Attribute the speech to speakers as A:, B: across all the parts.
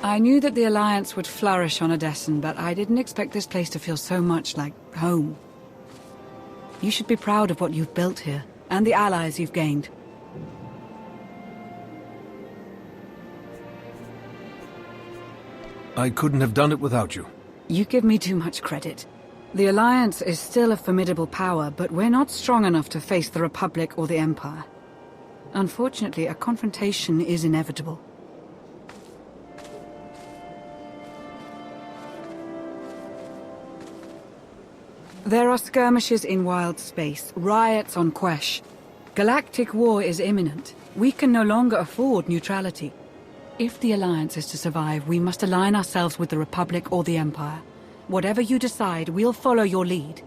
A: I knew that the Alliance would flourish on Odessen, but I didn't expect this place to feel so much like home. You should be proud of what you've built here, and the allies you've gained.
B: I couldn't have done it without you.
A: You give me too much credit. The Alliance is still a formidable power, but we're not strong enough to face the Republic or the Empire. Unfortunately, a confrontation is inevitable. There are skirmishes in wild space, riots on Quesh. Galactic war is imminent. We can no longer afford neutrality. If the Alliance is to survive, we must align ourselves with the Republic or the Empire. Whatever you decide, we'll follow your lead.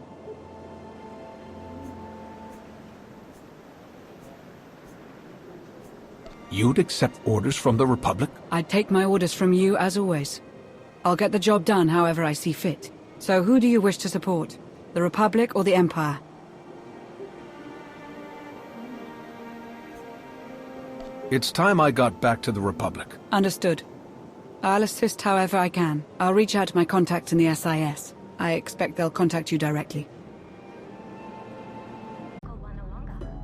B: You'd accept orders from the Republic?
A: I'd take my orders from you, as always. I'll get the job done however I see fit. So who do you wish to support? The Republic or the Empire?
B: It's time I got back to the Republic.
A: Understood. I'll assist however I can. I'll reach out to my contacts in the SIS. I expect they'll contact you directly.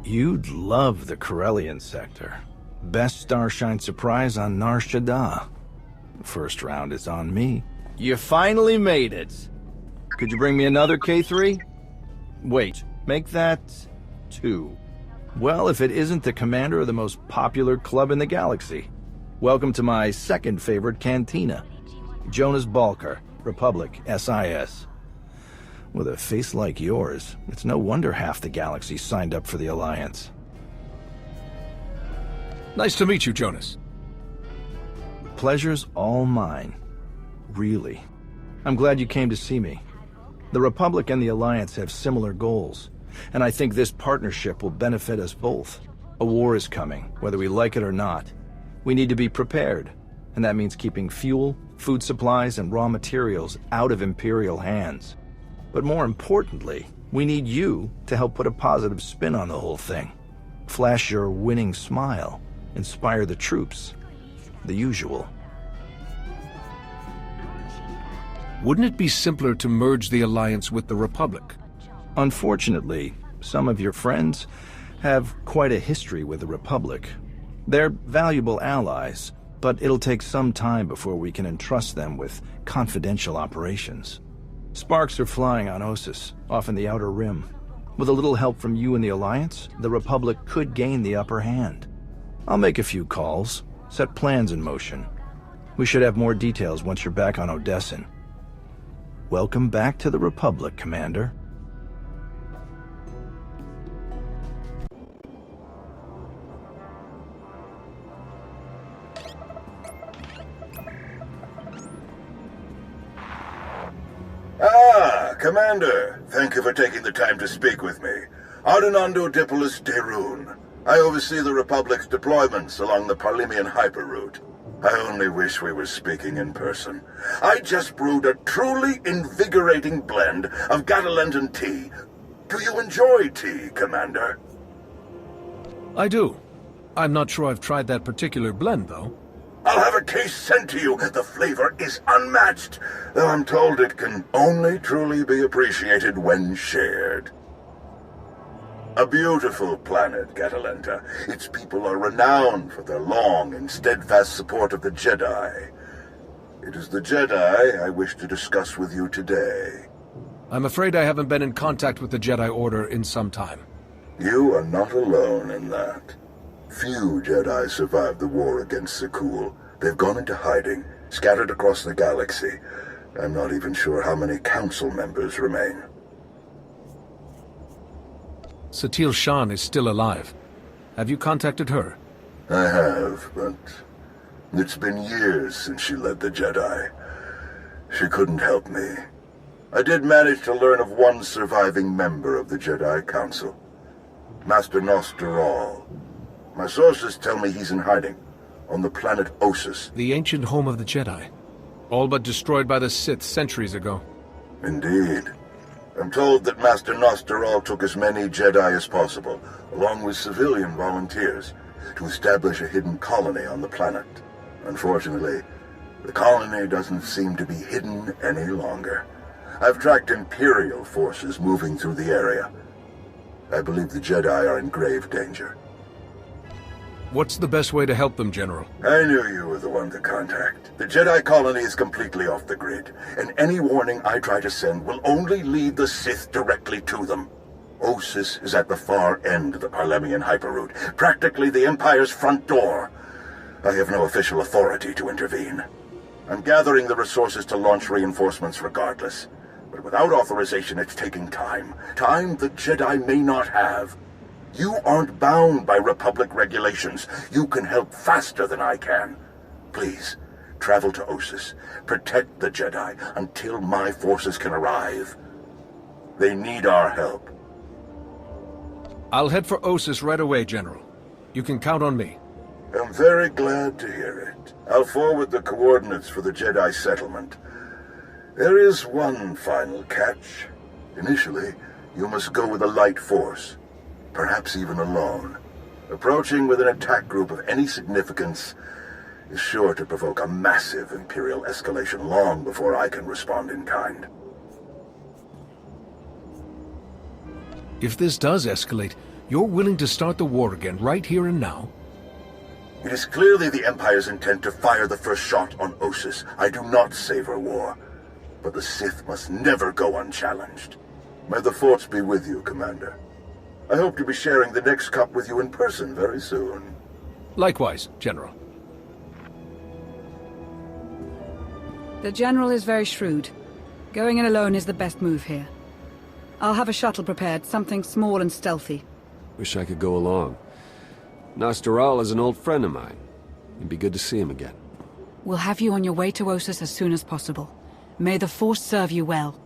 C: You'd love the Corellian sector. Best Starshine surprise on Nar Shaddaa. First round is on me. You finally made it. Could you bring me another K3? Wait, make that 2. Well, if it isn't the commander of the most popular club in the galaxy. Welcome to my second favorite cantina. Jonas Balker, Republic, SIS. With a face like yours, it's no wonder half the galaxy signed up for the Alliance.
B: Nice to meet you, Jonas.
C: Pleasure's all mine. Really. I'm glad you came to see me. The Republic and the Alliance have similar goals, and I think this partnership will benefit us both. A war is coming, whether we like it or not. We need to be prepared, and that means keeping fuel, food supplies, and raw materials out of Imperial hands. But more importantly, we need you to help put a positive spin on the whole thing. Flash your winning smile, inspire the troops, the usual.
B: Wouldn't it be simpler to merge the Alliance with the Republic?
C: Unfortunately, some of your friends have quite a history with the Republic. They're valuable allies, but it'll take some time before we can entrust them with confidential operations. Sparks are flying on Ossus, off in the Outer Rim. With a little help from you and the Alliance, the Republic could gain the upper hand. I'll make a few calls, set plans in motion. We should have more details once you're back on Odessen. Welcome back to the Republic, Commander.
D: Ah, Commander. Thank you for taking the time to speak with me. Ardinando Dipolis Derun. I oversee the Republic's deployments along the Parlimian hyperroute. I only wish we were speaking in person. I just brewed a truly invigorating blend of Gatalentan tea. Do you enjoy tea, Commander?
B: I do. I'm not sure I've tried that particular blend, though.
D: I'll have a case sent to you. The flavor is unmatched, though I'm told it can only truly be appreciated when shared. A beautiful planet, Catalenta. Its people are renowned for their long and steadfast support of the Jedi. It is the Jedi I wish to discuss with you today.
B: I'm afraid I haven't been in contact with the Jedi Order in some time.
D: You are not alone in that. Few Jedi survived the war against Sekul. They've gone into hiding, scattered across the galaxy. I'm not even sure how many council members remain.
B: Satil Shan is still alive. Have you contacted her?
D: I have, but it's been years since she led the Jedi. She couldn't help me. I did manage to learn of one surviving member of the Jedi Council, Master Nosteral. My sources tell me he's in hiding, on the planet Ossus.
B: The ancient home of the Jedi. All but destroyed by the Sith centuries ago.
D: Indeed. I'm told that Master Nosteral took as many Jedi as possible, along with civilian volunteers, to establish a hidden colony on the planet. Unfortunately, The colony doesn't seem to be hidden any longer. I've tracked Imperial forces moving through the area. I believe the Jedi are in grave danger.
B: What's the best way to help them, General?
D: I knew you were the one to contact. The Jedi colony is completely off the grid, and any warning I try to send will only lead the Sith directly to them. Osis is at the far end of the Parlemian hyperroute, practically the Empire's front door. I have no official authority to intervene. I'm gathering the resources to launch reinforcements regardless. But without authorization, it's taking time. Time the Jedi may not have. You aren't bound by Republic regulations. You can help faster than I can. Please, travel to Osis. Protect the Jedi until my forces can arrive. They need our help.
B: I'll head for Osis right away, General. You can count on me.
D: I'm very glad to hear it. I'll forward the coordinates for the Jedi settlement. There is one final catch. Initially, you must go with a light force. Perhaps even alone. Approaching with an attack group of any significance is sure to provoke a massive Imperial escalation long before I can respond in kind.
B: If this does escalate, you're willing to start the war again right here and now?
D: It is clearly the Empire's intent to fire the first shot on Osis. I do not savor war, but the Sith must never go unchallenged. May the Force be with you, Commander. I hope to be sharing the next cup with you in person very soon.
B: Likewise, General.
A: The General is very shrewd. Going in alone is the best move here. I'll have a shuttle prepared, something small and stealthy.
E: Wish I could go along. Nostaral is an old friend of mine. It'd be good to see him again.
A: We'll have you on your way to Osis as soon as possible. May the Force serve you well.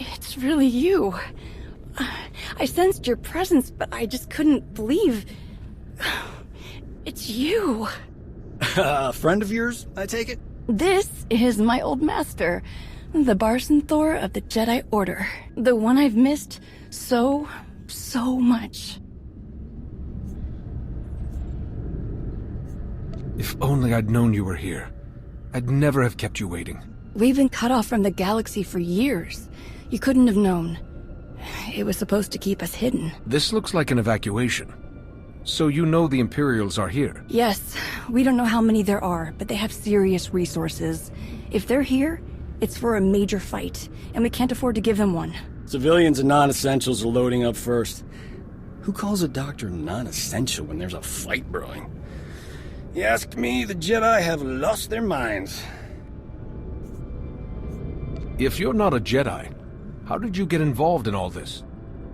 F: It's really you. I sensed your presence, but I just couldn't believe... It's you.
G: A friend of yours, I take it?
F: This is my old master, the Barson Thor of the Jedi Order. The one I've missed so much.
B: If only I'd known you were here. I'd never have kept you waiting.
F: We've been cut off from the galaxy for years. You couldn't have known. It was supposed to keep us hidden.
B: This looks like an evacuation. So you know the Imperials are here?
F: Yes, we don't know how many there are, but they have serious resources. If they're here, it's for a major fight, and we can't afford to give them one.
G: Civilians and non-essentials are loading up first. Who calls a doctor non-essential when there's a fight brewing? You ask me, the Jedi have lost their minds.
B: If you're not a Jedi, how did you get involved in all this?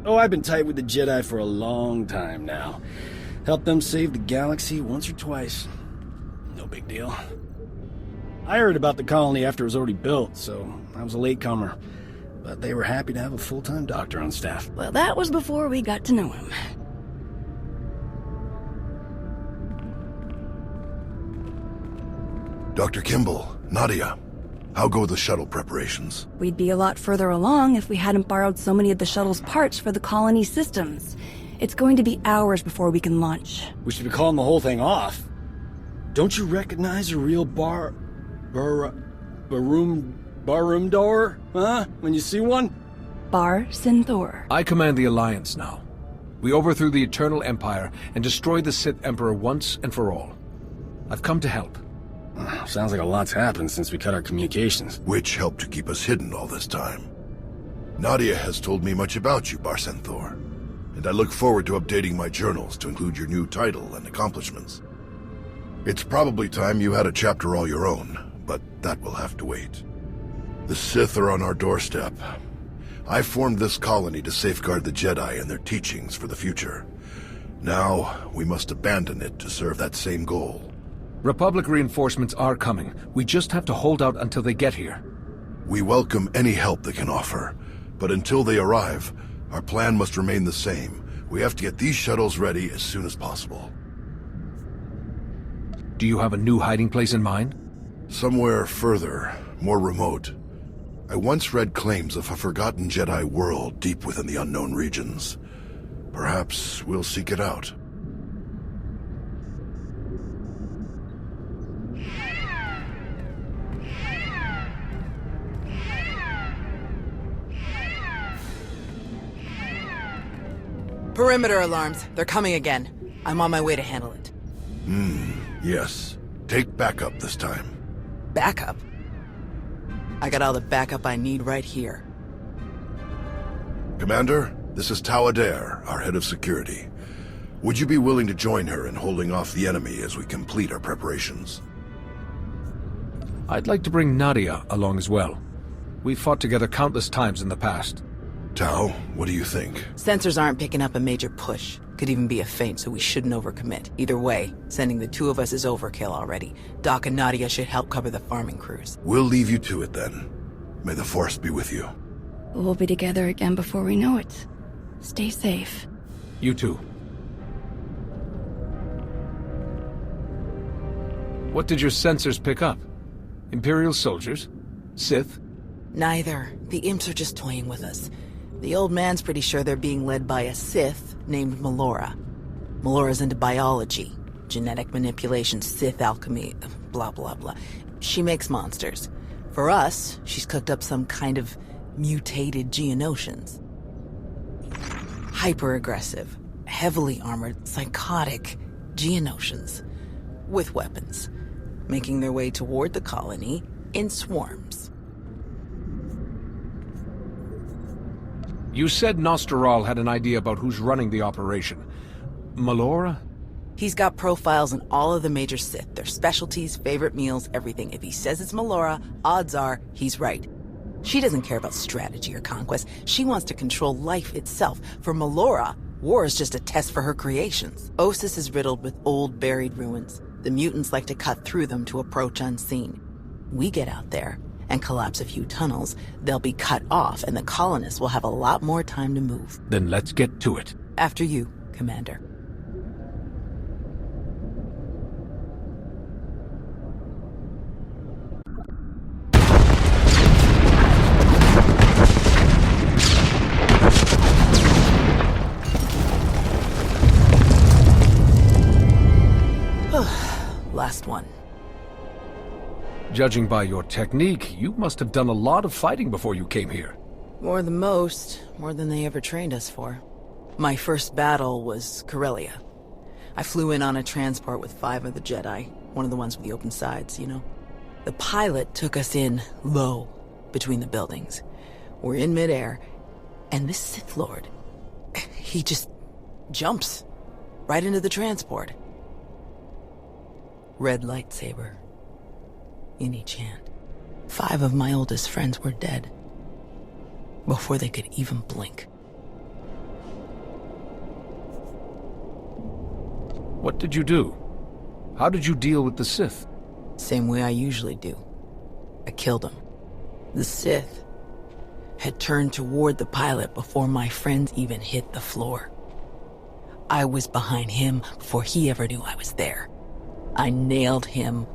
G: Oh, I've been tight with the Jedi for a long time now. Helped them save the galaxy once or twice. No big deal. I heard about the colony after it was already built, so I was a latecomer. But they were happy to have a full-time doctor on staff.
F: Well, that was before we got to know him.
D: Dr. Kimball, Nadia, how go the shuttle preparations?
F: We'd be a lot further along if we hadn't borrowed so many of the shuttle's parts for the colony systems. It's going to be hours before we can launch.
G: We should be calling the whole thing off. Don't you recognize a real barroom door? Huh? When you see one?
F: Bar Sinthor.
B: I command the Alliance now. We overthrew the Eternal Empire and destroyed the Sith Emperor once and for all. I've come to help.
G: Sounds like a lot's happened since we cut our communications.
D: Which helped to keep us hidden all this time. Nadia has told me much about you, Barsenthor, and I look forward to updating my journals to include your new title and accomplishments. It's probably time you had a chapter all your own, but that will have to wait. The Sith are on our doorstep. I formed this colony to safeguard the Jedi and their teachings for the future. Now, we must abandon it to serve that same goal.
B: Republic reinforcements are coming. We just have to hold out until they get here.
D: We welcome any help they can offer, but until they arrive, our plan must remain the same. We have to get these shuttles ready as soon as possible.
B: Do you have a new hiding place in mind?
D: Somewhere further, more remote. I once read claims of a forgotten Jedi world deep within the unknown regions. Perhaps we'll seek it out.
H: Perimeter alarms. They're coming again. I'm on my way to handle it.
D: Yes. Take backup this time.
H: Backup? I got all the backup I need right here.
D: Commander, this is Tau Adair, our head of security. Would you be willing to join her in holding off the enemy as we complete our preparations?
B: I'd like to bring Nadia along as well. We've fought together countless times in the past.
D: Tau, what do you think?
H: Sensors aren't picking up a major push. Could even be a feint, so we shouldn't overcommit. Either way, sending the two of us is overkill already. Doc and Nadia should help cover the farming crews.
D: We'll leave you to it then. May the Force be with you.
F: We'll be together again before we know it. Stay safe.
B: You too. What did your sensors pick up? Imperial soldiers? Sith?
H: Neither. The imps are just toying with us. The old man's pretty sure they're being led by a Sith named Melora. Melora's into biology, genetic manipulation, Sith alchemy, blah blah blah. She makes monsters. For us, she's cooked up some kind of mutated Geonosians. Hyper-aggressive, heavily armored, psychotic Geonosians. With weapons. Making their way toward the colony in swarms.
B: You said Nosteral had an idea about who's running the operation. Melora?
H: He's got profiles on all of the major Sith, their specialties, favorite meals, everything. If he says it's Melora, odds are he's right. She doesn't care about strategy or conquest. She wants to control life itself. For Melora, war is just a test for her creations. Ossus is riddled with old, buried ruins. The mutants like to cut through them to approach unseen. We get out there and collapse a few tunnels, they'll be cut off and the colonists will have a lot more time to move.
B: Then let's get to it.
H: After you, Commander. Last one.
B: Judging by your technique, you must have done a lot of fighting before you came here.
H: More than most, more than they ever trained us for. My first battle was Corellia. I flew in on a transport with 5 of the Jedi, one of the ones with the open sides, you know. The pilot took us in low, between the buildings. We're in midair, and this Sith Lord, he just jumps right into the transport. Red lightsaber in each hand. 5 of my oldest friends were dead before they could even blink.
B: What did you do? How did you deal with the Sith?
H: Same way I usually do. I killed him. The Sith had turned toward the pilot before my friends even hit the floor. I was behind him before he ever knew I was there. I nailed him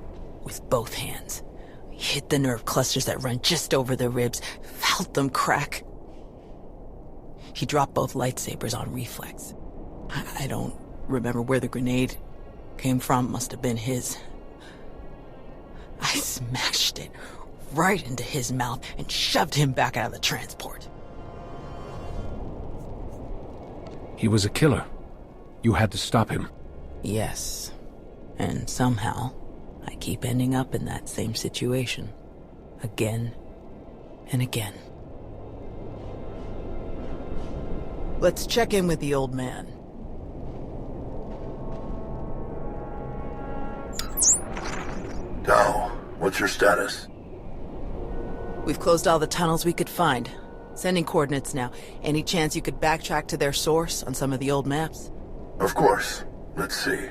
H: with both hands. He hit the nerve clusters that run just over the ribs, felt them crack. He dropped both lightsabers on reflex. I don't remember where the grenade came from, must have been his. I smashed it right into his mouth and shoved him back out of the transport.
B: He was a killer. You had to stop him.
H: Yes. And somehow, I keep ending up in that same situation. Again and again. Let's check in with the old man.
D: Tao, what's your status?
H: We've closed all the tunnels we could find. Sending coordinates now. Any chance you could backtrack to their source on some of the old maps?
D: Of course. Let's see.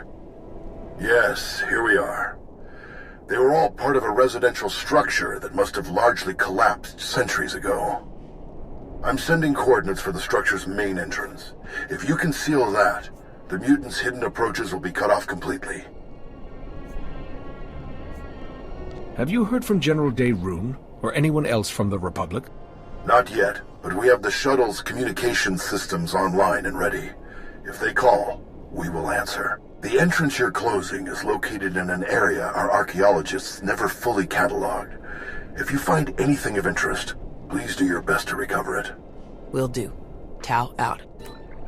D: Yes, here we are. They were all part of a residential structure that must have largely collapsed centuries ago. I'm sending coordinates for the structure's main entrance. If you can seal that, the mutants' hidden approaches will be cut off completely.
B: Have you heard from General Daerun, or anyone else from the Republic?
D: Not yet, but we have the shuttle's communication systems online and ready. If they call, we will answer. The entrance you're closing is located in an area our archaeologists never fully cataloged. If you find anything of interest, please do your best to recover it.
H: Will do. Tau out.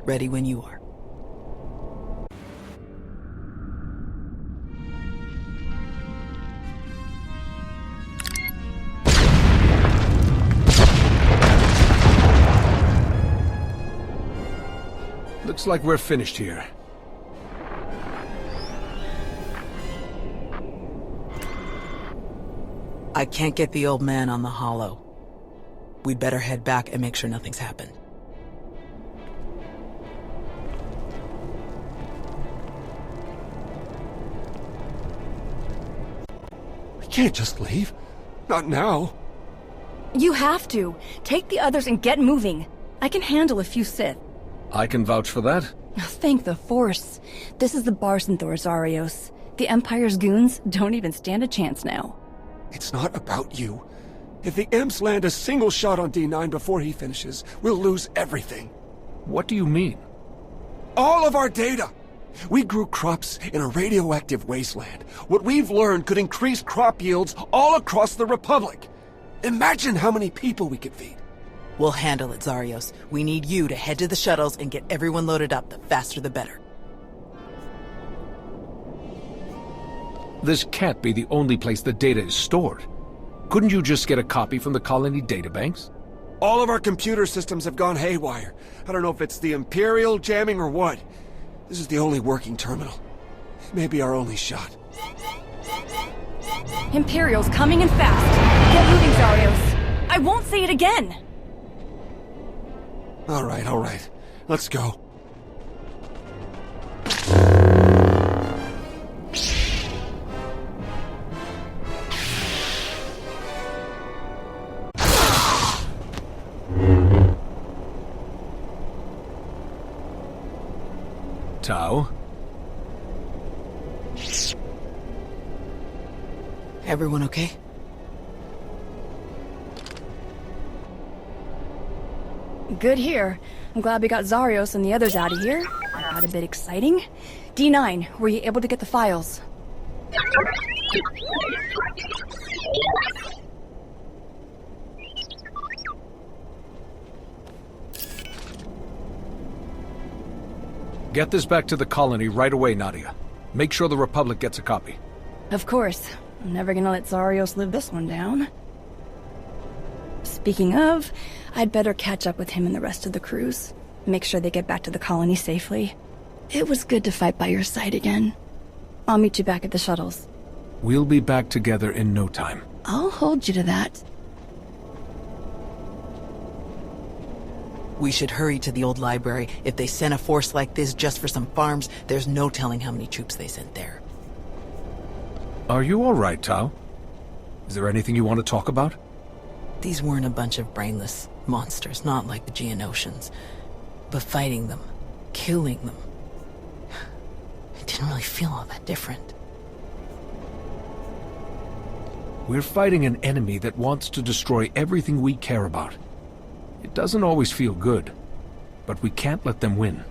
H: Ready when you are.
B: Looks like we're finished here.
H: I can't get the old man on the holo. We'd better head back and make sure nothing's happened.
E: We can't just leave. Not now.
F: You have to. Take the others and get moving. I can handle a few Sith.
B: I can vouch for that.
F: Thank the Force. This is the Barsenthor, Zarios. The Empire's goons don't even stand a chance now.
E: It's not about you. If the Imps land a single shot on D9 before he finishes, we'll lose everything.
B: What do you mean?
E: All of our data! We grew crops in a radioactive wasteland. What we've learned could increase crop yields all across the Republic. Imagine how many people we could feed.
H: We'll handle it, Zarios. We need you to head to the shuttles and get everyone loaded up. The faster the better.
B: This can't be the only place the data is stored. Couldn't you just get a copy from the colony databanks?
E: All of our computer systems have gone haywire. I don't know if it's the Imperial jamming or what. This is the only working terminal. Maybe our only shot.
F: Imperial's coming in fast. Get moving, Zarios. I won't say it again.
E: All right. Let's go.
B: Tau?
H: Everyone okay?
F: Good here. I'm glad we got Zarios and the others out of here. Got a bit exciting. D9, were you able to get the files?
B: Get this back to the colony right away, Nadia. Make sure the Republic gets a copy.
F: Of course. I'm never gonna let Zarios live this one down. Speaking of, I'd better catch up with him and the rest of the crews. Make sure they get back to the colony safely. It was good to fight by your side again. I'll meet you back at the shuttles.
B: We'll be back together in no time.
F: I'll hold you to that.
H: We should hurry to the old library. If they sent a force like this just for some farms, there's no telling how many troops they sent there.
B: Are you all right, Tau? Is there anything you want to talk about?
H: These weren't a bunch of brainless monsters, not like the Geonosians. But fighting them, killing them, it didn't really feel all that different.
B: We're fighting an enemy that wants to destroy everything we care about. It doesn't always feel good, but we can't let them win.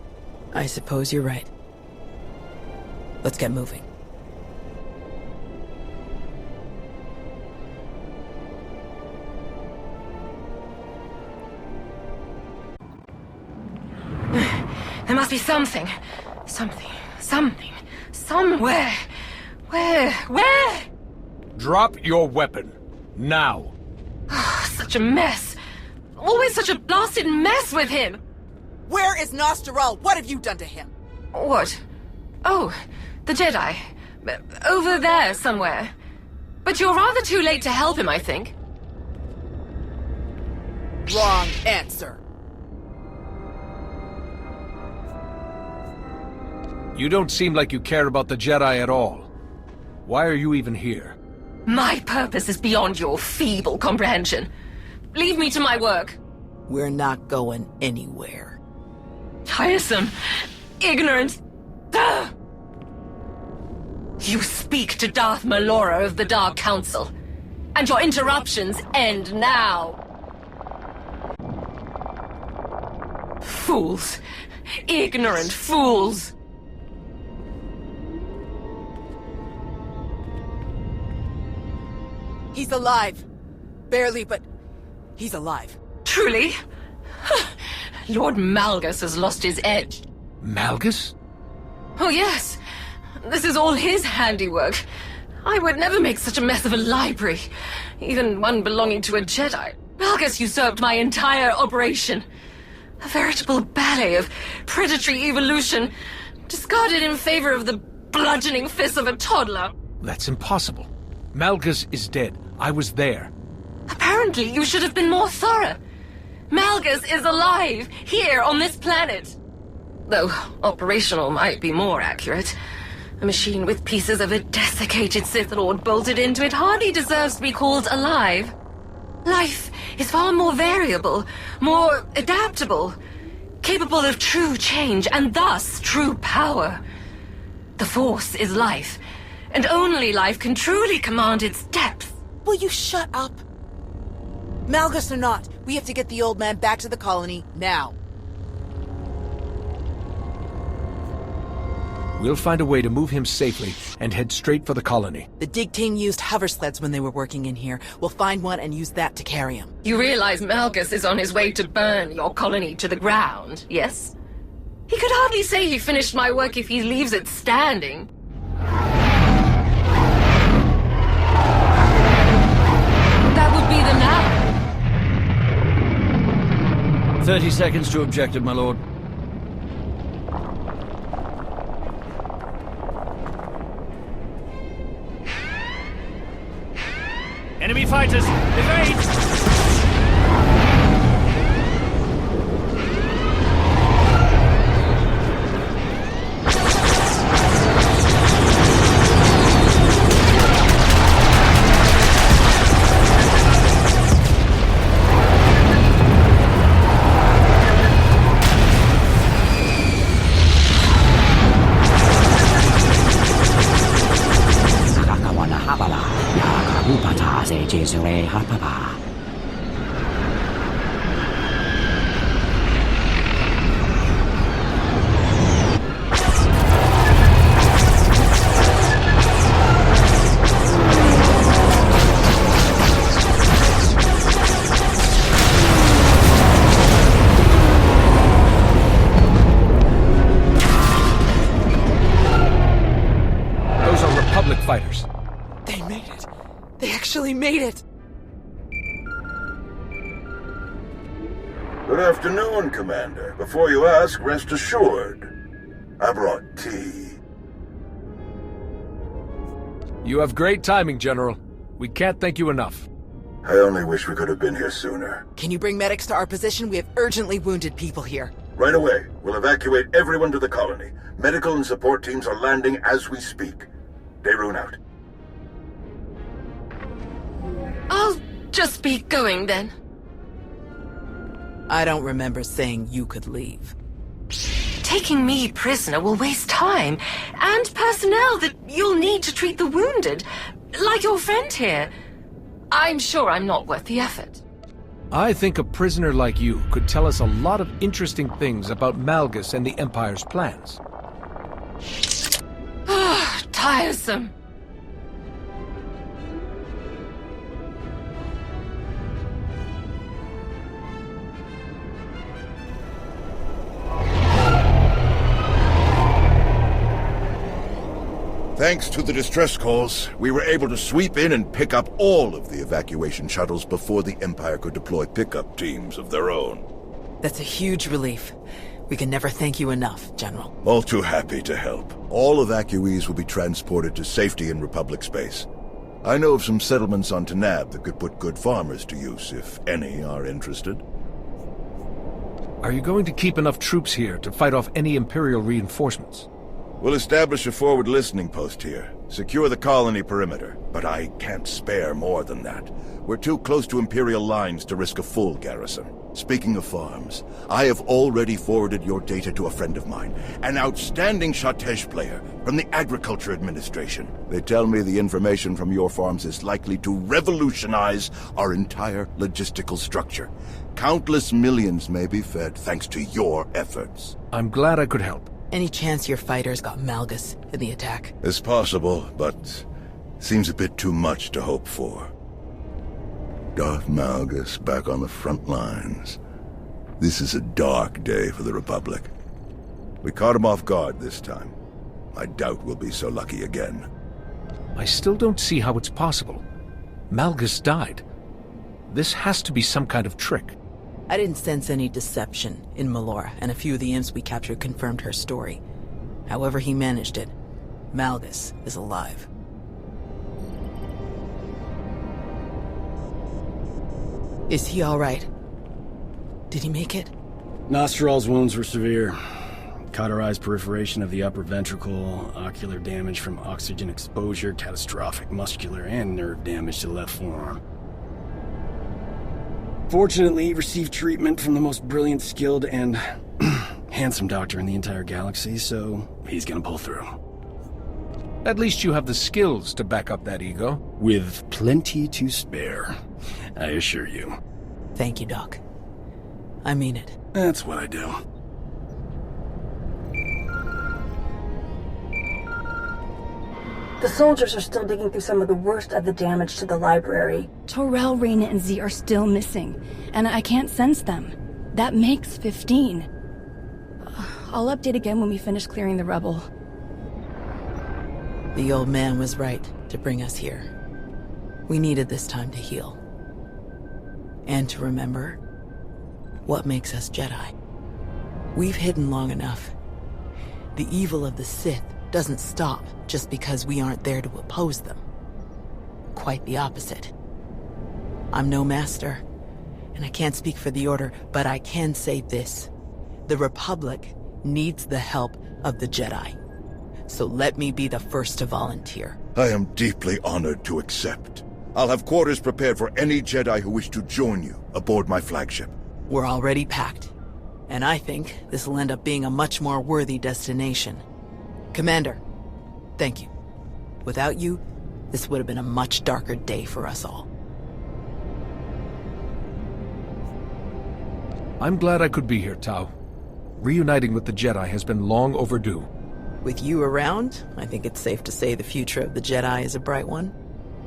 H: I suppose you're right. Let's get moving.
I: There must be something. Somewhere. Where?
B: Drop your weapon. Now.
I: Such a mess. Always such a blasted mess with him.
H: Where is Nostaral? What have you done to him?
I: What? Oh, the Jedi. Over there somewhere. But you're rather too late to help him, I think.
H: Wrong answer.
B: You don't seem like you care about the Jedi at all. Why are you even here?
I: My purpose is beyond your feeble comprehension. Leave me to my work.
H: We're not going anywhere.
I: Tiresome. Ignorant. Ugh. You speak to Darth Malora of the Dark Council. And your interruptions end now. Fools. Ignorant fools.
H: He's alive. Barely, but he's alive.
I: Truly? Lord Malgus has lost his edge.
B: Malgus?
I: Oh yes. This is all his handiwork. I would never make such a mess of a library, even one belonging to a Jedi. Malgus usurped my entire operation. A veritable ballet of predatory evolution, discarded in favor of the bludgeoning fists of a toddler.
B: That's impossible. Malgus is dead. I was there.
I: Apparently, you should have been more thorough. Malgus is alive, here on this planet. Though operational might be more accurate. A machine with pieces of a desiccated Sith Lord bolted into it hardly deserves to be called alive. Life is far more variable, more adaptable, capable of true change and thus true power. The Force is life, and only life can truly command its depth.
H: Will you shut up? Malgus or not, we have to get the old man back to the colony now.
B: We'll find a way to move him safely and head straight for the colony.
H: The dig team used hover sleds when they were working in here. We'll find one and use that to carry him.
I: You realize Malgus is on his way to burn your colony to the ground, yes? He could hardly say he finished my work if he leaves it standing. That would be the now.
J: 30 seconds to objective, my lord. Enemy fighters, evade!
B: Those are Republic fighters.
H: They made it. They actually made it.
D: Good afternoon, Commander. Before you ask, rest assured. I brought tea.
B: You have great timing, General. We can't thank you enough.
D: I only wish we could have been here sooner.
H: Can you bring medics to our position? We have urgently wounded people here.
D: Right away. We'll evacuate everyone to the colony. Medical and support teams are landing as we speak. Daerun out.
I: I'll just be going then.
H: I don't remember saying you could leave.
I: Taking me prisoner will waste time and personnel that you'll need to treat the wounded, like your friend here. I'm sure I'm not worth the effort.
B: I think a prisoner like you could tell us a lot of interesting things about Malgus and the Empire's plans.
I: Tiresome.
D: Thanks to the distress calls, we were able to sweep in and pick up all of the evacuation shuttles before the Empire could deploy pickup teams of their own.
H: That's a huge relief. We can never thank you enough, General.
D: All too happy to help. All evacuees will be transported to safety in Republic space. I know of some settlements on Tanab that could put good farmers to use, if any are interested.
B: Are you going to keep enough troops here to fight off any Imperial reinforcements?
D: We'll establish a forward listening post here. Secure the colony perimeter, but I can't spare more than that. We're too close to Imperial lines to risk a full garrison. Speaking of farms, I have already forwarded your data to a friend of mine, an outstanding Shatej player from the Agriculture Administration. They tell me the information from your farms is likely to revolutionize our entire logistical structure. Countless millions may be fed thanks to your efforts.
B: I'm glad I could help.
H: Any chance your fighters got Malgus in the attack?
D: It's possible, but seems a bit too much to hope for. Darth Malgus back on the front lines. This is a dark day for the Republic. We caught him off guard this time. I doubt we'll be so lucky again.
B: I still don't see how it's possible. Malgus died. This has to be some kind of trick.
H: I didn't sense any deception in Melora, and a few of the imps we captured confirmed her story. However he managed it, Malgus is alive. Is he all right? Did he make it?
G: Nostral's wounds were severe. Cauterized perforation of the upper ventricle, ocular damage from oxygen exposure, catastrophic muscular and nerve damage to the left forearm. Fortunately, he received treatment from the most brilliant, skilled, and handsome doctor in the entire galaxy, so he's gonna pull through.
B: At least you have the skills to back up that ego.
G: With plenty to spare, I assure you.
H: Thank you, Doc. I mean it.
G: That's what I do.
K: The soldiers are still digging through some of the worst of the damage to the library.
F: Torel, Reyna, and Z are still missing, and I can't sense them. That makes 15. I'll update again when we finish clearing the rubble.
H: The old man was right to bring us here. We needed this time to heal. And to remember what makes us Jedi. We've hidden long enough. The evil of the Sith doesn't stop just because we aren't there to oppose them. Quite the opposite. I'm no master, and I can't speak for the Order, but I can say this. The Republic needs the help of the Jedi. So let me be the first to volunteer.
D: I am deeply honored to accept. I'll have quarters prepared for any Jedi who wish to join you aboard my flagship.
H: We're already packed, and I think this will end up being a much more worthy destination. Commander, thank you. Without you, this would have been a much darker day for us all.
B: I'm glad I could be here, Tau. Reuniting with the Jedi has been long overdue.
H: With you around, I think it's safe to say the future of the Jedi is a bright one.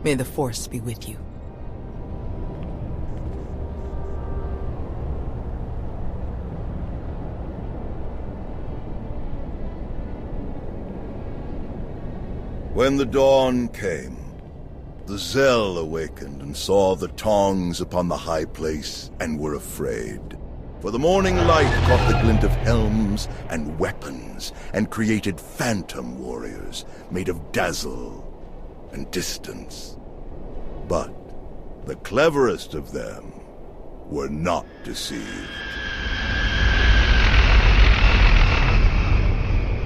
H: May the Force be with you.
D: When the dawn came, the Zell awakened and saw the tongs upon the high place and were afraid. For the morning light caught the glint of helms and weapons and created phantom warriors made of dazzle and distance. But the cleverest of them were not deceived.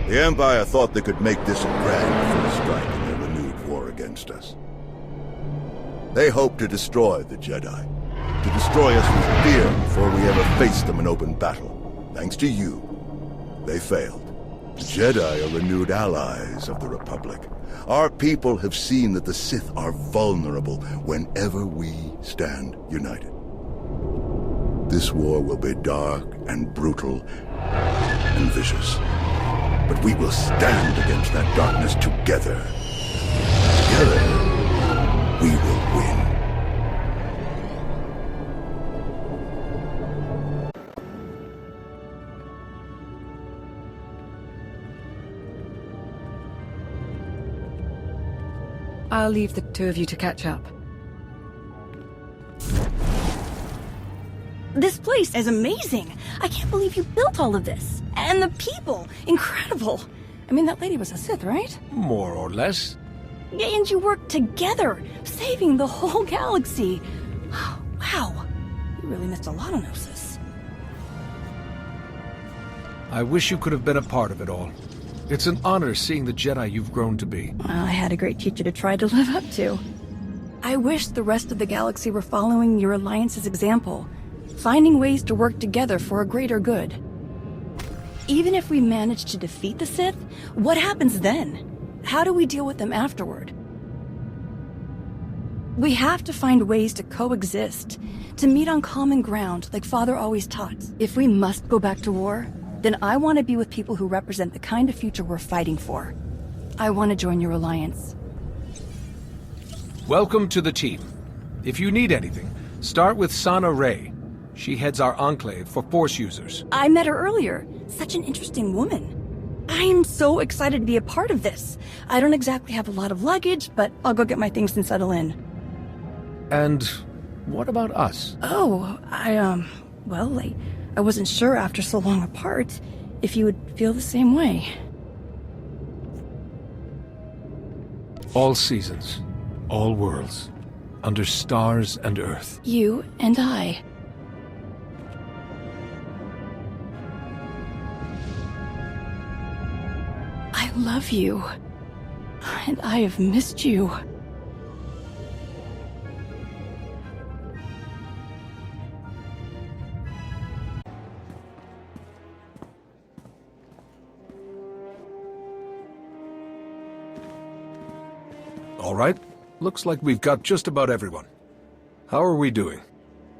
D: The Empire thought they could make this a grand first strike in their renewed war against us. They hoped to destroy the Jedi, to destroy us with fear before we ever faced them in open battle. Thanks to you, they failed. Jedi are renewed allies of the Republic. Our people have seen that the Sith are vulnerable whenever we stand united. This war will be dark and brutal and vicious. But we will stand against that darkness together. Together, we will win.
A: I'll leave the two of you to catch up.
F: This place is amazing. I can't believe you built all of this. And the people, incredible. I mean, that lady was a Sith, right?
B: More or less.
F: Yeah, and you worked together, saving the whole galaxy. Wow, you really missed a lot on Ossus.
B: I wish you could have been a part of it all. It's an honor seeing the Jedi you've grown to be.
F: Well, I had a great teacher to try to live up to. I wish the rest of the galaxy were following your Alliance's example, finding ways to work together for a greater good. Even if we manage to defeat the Sith, what happens then? How do we deal with them afterward? We have to find ways to coexist, to meet on common ground like Father always taught. If we must go back to war, then I want to be with people who represent the kind of future we're fighting for. I want to join your alliance.
B: Welcome to the team. If you need anything, start with Sana Ray. She heads our enclave for Force users.
F: I met her earlier. Such an interesting woman. I'm so excited to be a part of this. I don't exactly have a lot of luggage, but I'll go get my things and settle in.
B: And what about us?
F: Oh, well, I wasn't sure after so long apart if you would feel the same way.
B: All seasons, all worlds, under stars and earth.
F: You and I. I love you. And I have missed you.
B: All right. Looks like we've got just about everyone. How are we doing?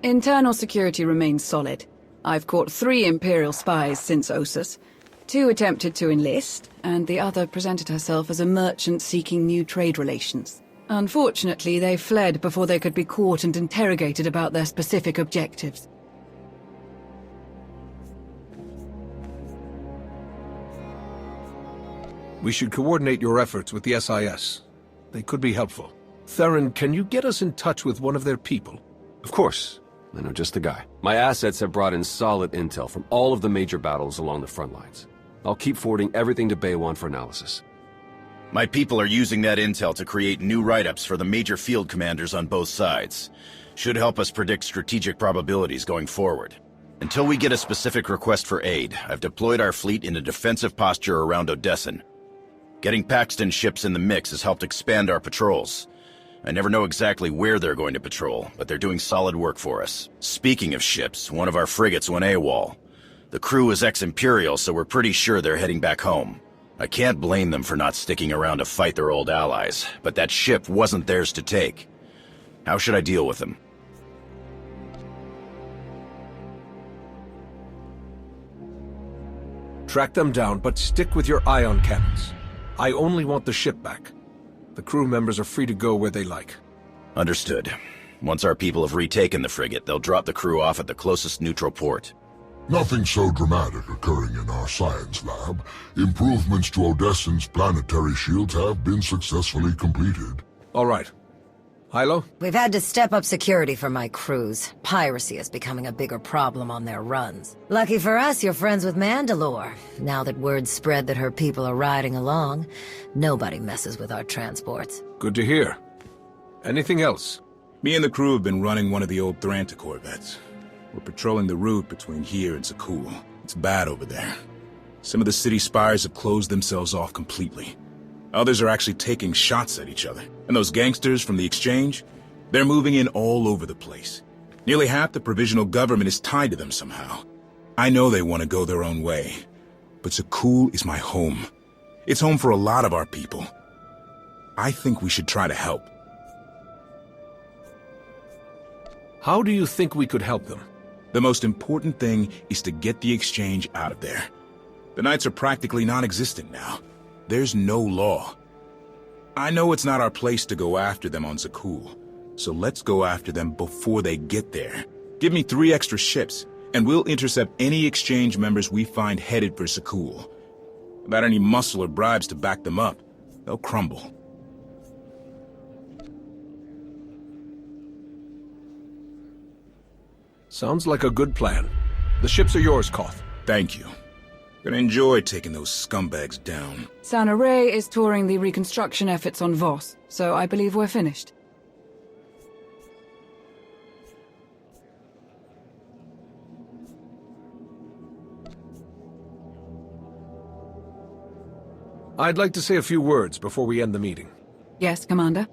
A: Internal security remains solid. I've caught 3 Imperial spies since Ossus. 2 attempted to enlist, and the other presented herself as a merchant seeking new trade relations. Unfortunately, they fled before they could be caught and interrogated about their specific objectives.
B: We should coordinate your efforts with the SIS. They could be helpful. Theron, can you get us in touch with one of their people?
E: Of course. I know just the guy. My assets have brought in solid intel from all of the major battles along the front lines. I'll keep forwarding everything to Baywan for analysis.
L: My people are using that intel to create new write-ups for the major field commanders on both sides. Should help us predict strategic probabilities going forward. Until we get a specific request for aid, I've deployed our fleet in a defensive posture around Odessin. Getting Paxton ships in the mix has helped expand our patrols. I never know exactly where they're going to patrol, but they're doing solid work for us. Speaking of ships, one of our frigates went AWOL. The crew is ex-Imperial, so we're pretty sure they're heading back home. I can't blame them for not sticking around to fight their old allies, but that ship wasn't theirs to take. How should I deal with them?
B: Track them down, but stick with your ion cannons. I only want the ship back. The crew members are free to go where they like.
L: Understood. Once our people have retaken the frigate, they'll drop the crew off at the closest neutral port.
M: Nothing so dramatic occurring in our science lab. Improvements to Odessin's planetary shields have been successfully completed.
B: All right. Hilo?
N: We've had to step up security for my crews. Piracy is becoming a bigger problem on their runs. Lucky for us, you're friends with Mandalore. Now that word's spread that her people are riding along, nobody messes with our transports.
B: Good to hear. Anything else?
O: Me and the crew have been running one of the old Thranta corvettes. We're patrolling the route between here and Zakul. It's bad over there. Some of the city spires have closed themselves off completely. Others are actually taking shots at each other. And those gangsters from the exchange, they're moving in all over the place. Nearly half the provisional government is tied to them somehow. I know they want to go their own way, but Sakul is my home. It's home for a lot of our people. I think we should try to help.
B: How do you think we could help them?
O: The most important thing is to get the exchange out of there. The Knights are practically non-existent now. There's no law. I know it's not our place to go after them on Sakul, so let's go after them before they get there. Give me 3 extra ships, and we'll intercept any exchange members we find headed for Sakul. Without any muscle or bribes to back them up, they'll crumble.
B: Sounds like a good plan. The ships are yours, Koth.
O: Thank you. Gonna enjoy taking those scumbags down.
A: Sana Ray is touring the reconstruction efforts on Voss, so I believe we're finished.
B: I'd like to say a few words before we end the meeting.
A: Yes, Commander?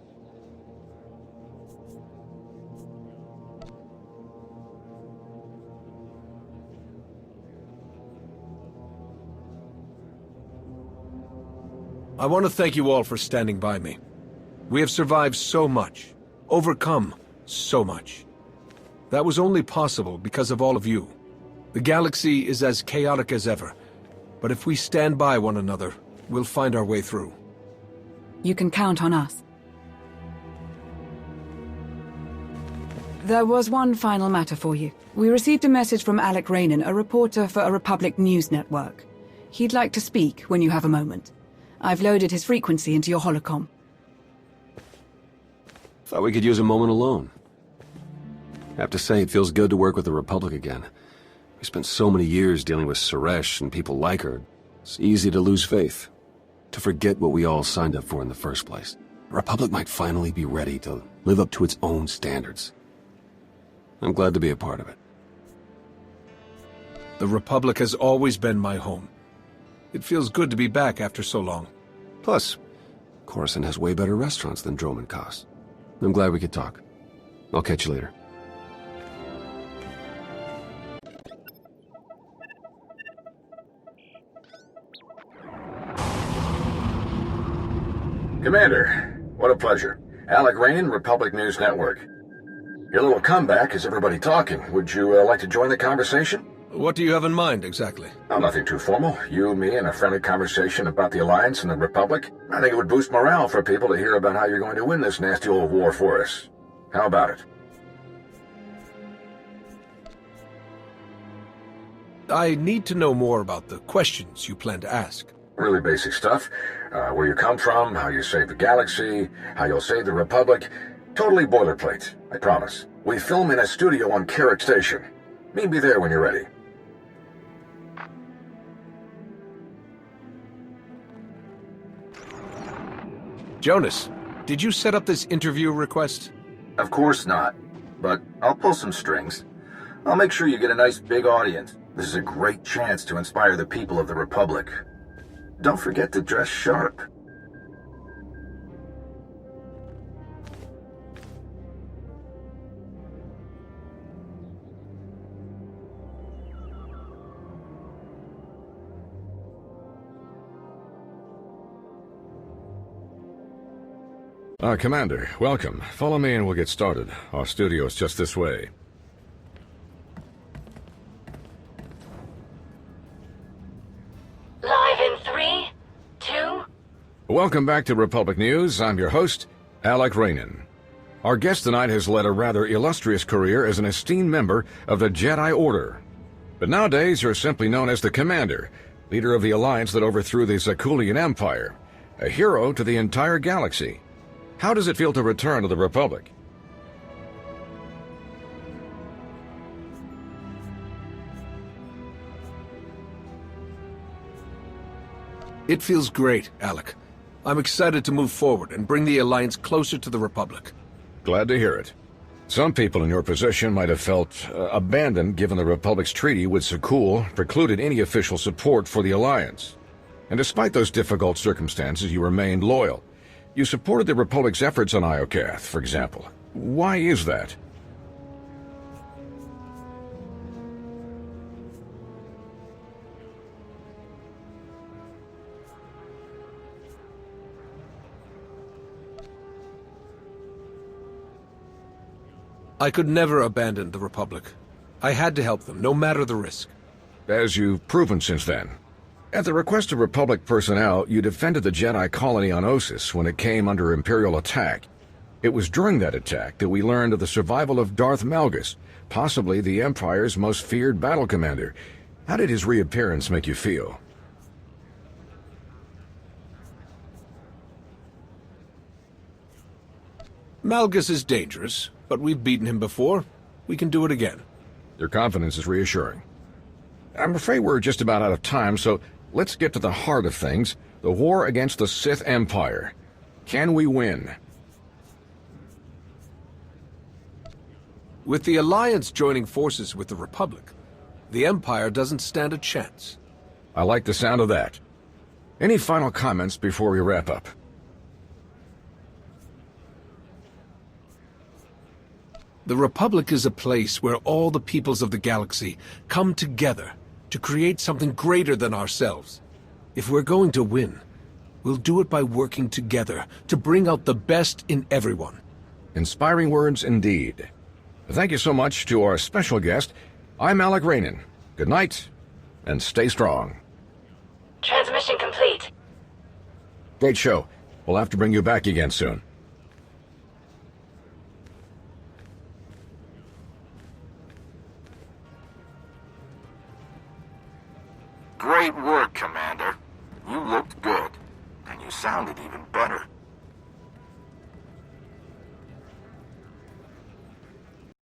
B: I want to thank you all for standing by me. We have survived so much, overcome so much. That was only possible because of all of you. The galaxy is as chaotic as ever, but if we stand by one another, we'll find our way through.
A: You can count on us. There was one final matter for you. We received a message from Alec Raynon, a reporter for a Republic news network. He'd like to speak when you have a moment. I've loaded his frequency into your holocom.
P: Thought we could use a moment alone. Have to say, it feels good to work with the Republic again. We spent so many years dealing with Suresh and people like her. It's easy to lose faith, to forget what we all signed up for in the first place. The Republic might finally be ready to live up to its own standards. I'm glad to be a part of it.
B: The Republic has always been my home. It feels good to be back after so long.
P: Plus, Coruscant has way better restaurants than Droman Kos. I'm glad we could talk. I'll catch you later.
Q: Commander, what a pleasure. Alec Raynon, Republic News Network. Your little comeback has everybody talking. Would you like to join the conversation?
B: What do you have in mind, exactly?
Q: Oh, nothing too formal. You, me, and a friendly conversation about the Alliance and the Republic. I think it would boost morale for people to hear about how you're going to win this nasty old war for us. How about it?
B: I need to know more about the questions you plan to ask.
Q: Really basic stuff. Where you come from, how you save the galaxy, how you'll save the Republic. Totally boilerplate, I promise. We film in a studio on Carrick Station. Meet me there when you're ready.
B: Jonas, did you set up this interview request?
Q: Of course not, but I'll pull some strings. I'll make sure you get a nice big audience. This is a great chance to inspire the people of the Republic. Don't forget to dress sharp.
R: Commander, welcome. Follow me and we'll get started. Our studio is just this way.
I: Live in 3, 2...
R: Welcome back to Republic News. I'm your host, Alec Raynon. Our guest tonight has led a rather illustrious career as an esteemed member of the Jedi Order. But nowadays, you're simply known as the Commander, leader of the alliance that overthrew the Zakulian Empire, a hero to the entire galaxy. How does it feel to return to the Republic?
B: It feels great, Alec. I'm excited to move forward and bring the Alliance closer to the Republic.
R: Glad to hear it. Some people in your position might have felt abandoned given the Republic's treaty with Sakul precluded any official support for the Alliance. And despite those difficult circumstances, you remained loyal. You supported the Republic's efforts on Iokath, for example. Why is that?
B: I could never abandon the Republic. I had to help them, no matter the risk.
R: As you've proven since then. At the request of Republic personnel, you defended the Jedi colony on Ossus when it came under Imperial attack. It was during that attack that we learned of the survival of Darth Malgus, possibly the Empire's most feared battle commander. How did his reappearance make you feel?
B: Malgus is dangerous, but we've beaten him before. We can do it again.
R: Your confidence is reassuring. I'm afraid we're just about out of time, so let's get to the heart of things, the war against the Sith Empire. Can we win?
B: With the Alliance joining forces with the Republic, the Empire doesn't stand a chance.
R: I like the sound of that. Any final comments before we wrap up?
B: The Republic is a place where all the peoples of the galaxy come together to create something greater than ourselves. If we're going to win, we'll do it by working together to bring out the best in everyone.
R: Inspiring words indeed. Thank you so much to our special guest. I'm Alec Raynon. Good night, and stay strong.
K: Transmission complete.
R: Great show. We'll have to bring you back again soon.
S: Great work, Commander. You looked good, and you sounded even better.